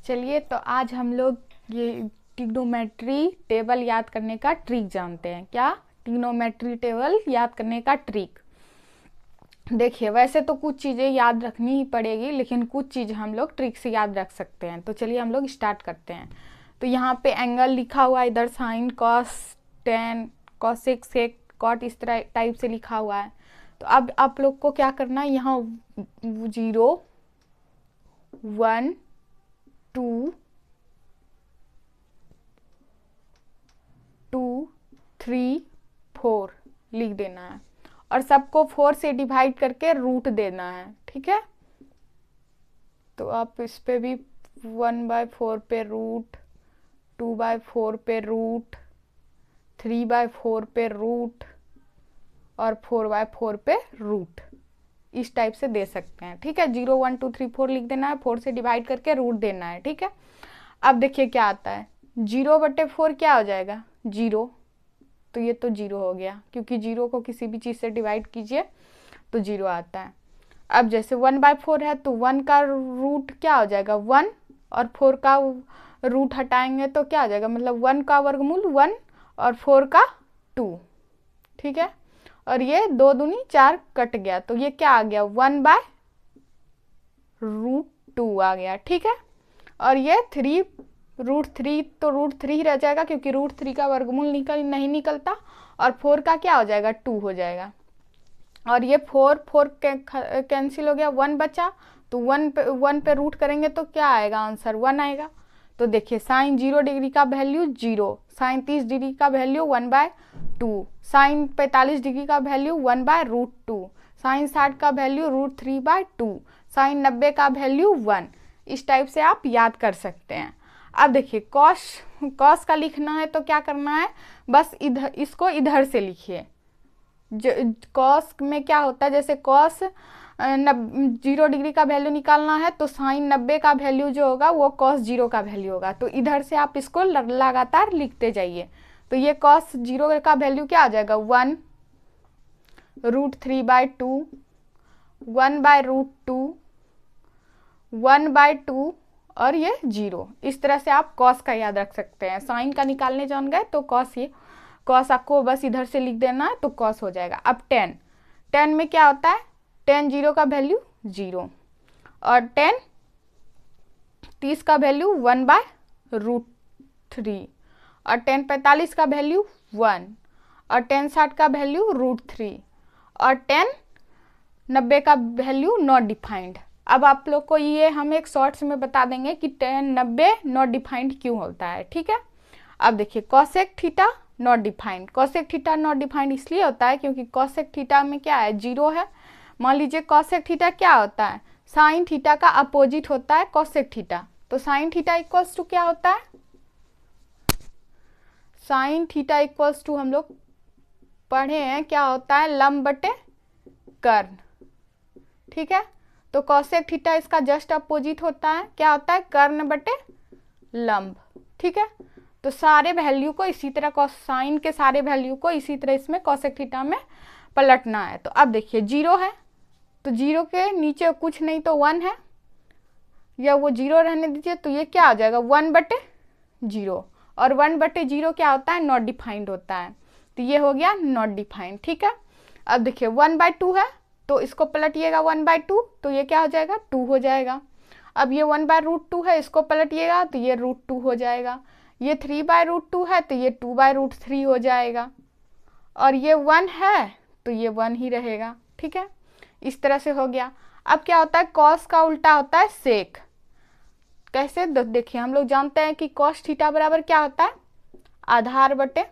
चलिए तो आज हम लोग ये ट्रिग्नोमेट्री टेबल याद करने का ट्रिक जानते हैं। क्या? ट्रिग्नोमेट्री टेबल याद करने का ट्रिक। देखिए, वैसे तो कुछ चीज़ें याद रखनी ही पड़ेगी, लेकिन कुछ चीज़ हम लोग ट्रिक से याद रख सकते हैं। तो चलिए हम लोग स्टार्ट करते हैं। तो यहाँ पे एंगल लिखा हुआ है, इधर साइन, कॉस, टेन, कॉसेक, सेक, कॉट, इस तरह टाइप से लिखा हुआ है। तो अब आप लोग को क्या करना है, यहाँ 0, 1, 2, 3, 4 लिख देना है और सबको 4 से डिवाइड करके रूट देना है। ठीक है, तो आप इस पे भी 1/4 पे रूट, 2/4 पे रूट, 3/4 पे रूट और 4/4 पे रूट, इस टाइप से दे सकते हैं। ठीक है, 0, 1, 2, 3, 4 लिख देना है, 4 से डिवाइड करके रूट देना है। ठीक है, अब देखिए क्या आता है, 0/4 क्या हो जाएगा? 0। तो ये तो 0 हो गया, क्योंकि 0 को किसी भी चीज़ से डिवाइड कीजिए तो 0 आता है। अब जैसे 1/4 है तो 1 का रूट क्या हो जाएगा? 1, और 4 का रूट हटाएंगे तो क्या आ जाएगा? मतलब 1 का वर्गमूल 1 और 4 का 2। ठीक है, और ये 2 दूनी 4 कट गया, तो ये क्या आ गया? 1/√2 आ गया। ठीक है, और ये 3√3, तो √3 रह जाएगा, क्योंकि √3 का वर्गमूल नहीं निकलता, और 4 का क्या हो जाएगा? 2 हो जाएगा। और ये 4 कैंसिल हो गया, 1 बचा, तो 1 पे रूट करेंगे तो क्या आएगा? आंसर 1 आएगा। तो देखिए, साइन 0 डिग्री का वैल्यू 0, साइन 30 डिग्री का वैल्यू 1/2, साइन 45 डिग्री का वैल्यू 1/√2, साइन 60 का वैल्यू √3/2, साइन 90 का वैल्यू 1। इस टाइप से आप याद कर सकते हैं। अब देखिए, कॉस का लिखना है तो क्या करना है, बस इधर इसको इधर से लिखिए। कॉस में क्या होता है, जैसे कॉस 0 डिग्री का वैल्यू निकालना है तो साइन 90 का वैल्यू जो होगा वो कॉस 0 का वैल्यू होगा। तो इधर से आप इसको लगातार लिखते जाइए। तो ये कॉस 0 का वैल्यू क्या आ जाएगा? 1 √3/2, 1/√2, 1/2 और ये 0। इस तरह से आप कॉस का याद रख सकते हैं। साइन का निकालने जान गए तो कॉस आपको बस इधर से लिख देना है तो कॉस हो जाएगा। अब 10 में क्या होता है? 10 0 का वैल्यू 0, और 30 का वैल्यू 1/√3, और 45 का वैल्यू 1, और 60 का वैल्यू √3, और 90 का वैल्यू नॉट डिफाइंड। अब आप लोग को ये हम एक शॉर्ट्स में बता देंगे कि 90 नॉट डिफाइंड क्यों होता है। ठीक है, अब देखिए, cosec theta naught defined. Cosec theta naught defined इसलिए होता है क्योंकि कॉसेक थीटा में क्या है? 0 है। मान लीजिए कॉसेक थीटा क्या होता है? साइन थीटा का अपोजिट होता है कॉसेक थीटा। तो साइन थीटा इक्वल्स टू क्या होता है? साइन थीटा इक्वल्स टू हम लोग पढ़े हैं क्या होता है? लंब बटे कर्ण। ठीक है, तो कॉसेक थीटा इसका जस्ट अपोजिट होता है। क्या होता है? कर्ण बटे लंब। ठीक है, तो सारे वैल्यू को इसी तरह, साइन के सारे वैल्यू को इसी तरह इसमें कॉसेक थीटा में पलटना है। तो अब देखिए, 0 है तो 0 के नीचे कुछ नहीं तो 1 है, या वो 0 रहने दीजिए। तो ये क्या हो जाएगा? 1/0, और 1/0 क्या होता है? नॉट डिफाइंड होता है। तो ये हो गया नॉट डिफाइंड। ठीक है, अब देखिए 1/2 है तो इसको पलटिएगा 1/2, तो ये क्या हो जाएगा? 2 हो जाएगा। अब ये 1/√2 है, इसको पलटिएगा तो ये √2 हो जाएगा। ये 3/√2 है तो ये 2/√3 हो जाएगा, और ये 1 है तो ये 1 ही रहेगा। ठीक है, इस तरह से हो गया। अब क्या होता है? कॉस का उल्टा होता है सेक। कैसे? देखिए, हम लोग जानते हैं कि कॉस थीटा बराबर क्या होता है? आधार बटे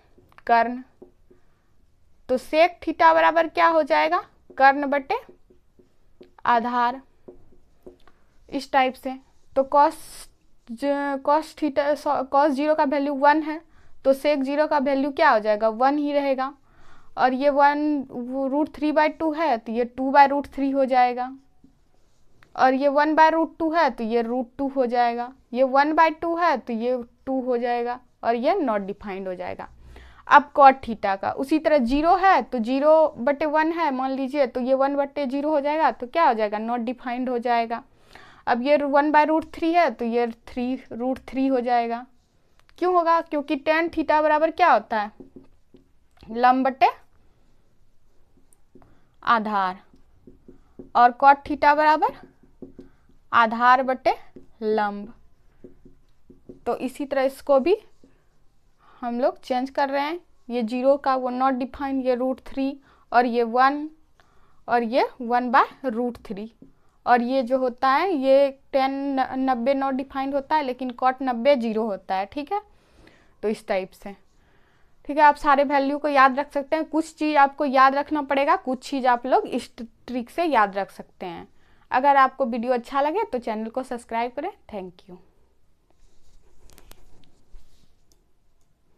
कर्ण। तो सेक थीटा बराबर क्या हो जाएगा? कर्ण बटे आधार, इस टाइप से। तो कॉस 0 का वैल्यू 1 है तो सेक 0 का वैल्यू क्या हो जाएगा? 1 ही रहेगा, और ये 1 √3/2 है तो ये 2/√3 हो जाएगा, और ये 1/√2 है तो ये √2 हो जाएगा, ये 1/2 है तो ये 2 हो जाएगा, और ये नॉट डिफाइंड हो जाएगा। अब कॉट थीटा का उसी तरह 0 है तो 0/1 है मान लीजिए, तो ये 1/0 हो जाएगा, तो क्या हो जाएगा? नॉट डिफाइंड हो जाएगा। अब ये 1/√3 है तो ये 3√3 हो जाएगा। क्यों होगा? क्योंकि tan थीटा बराबर क्या होता है? लंब बटे आधार, और cot थीटा बराबर आधार बटे लंब। तो इसी तरह इसको भी हम लोग चेंज कर रहे हैं। ये 0 का वो नॉट डिफाइन, ये √3, और ये 1 और ये 1/√3, और ये जो होता है ये tan 90 नॉट डिफाइंड होता है, लेकिन cot 90 0 होता है। ठीक है, तो इस टाइप से। ठीक है, आप सारे वैल्यू को याद रख सकते हैं। कुछ चीज़ आपको याद रखना पड़ेगा, कुछ चीज़ आप लोग इस ट्रिक से याद रख सकते हैं। अगर आपको वीडियो अच्छा लगे तो चैनल को सब्सक्राइब करें। Thank you.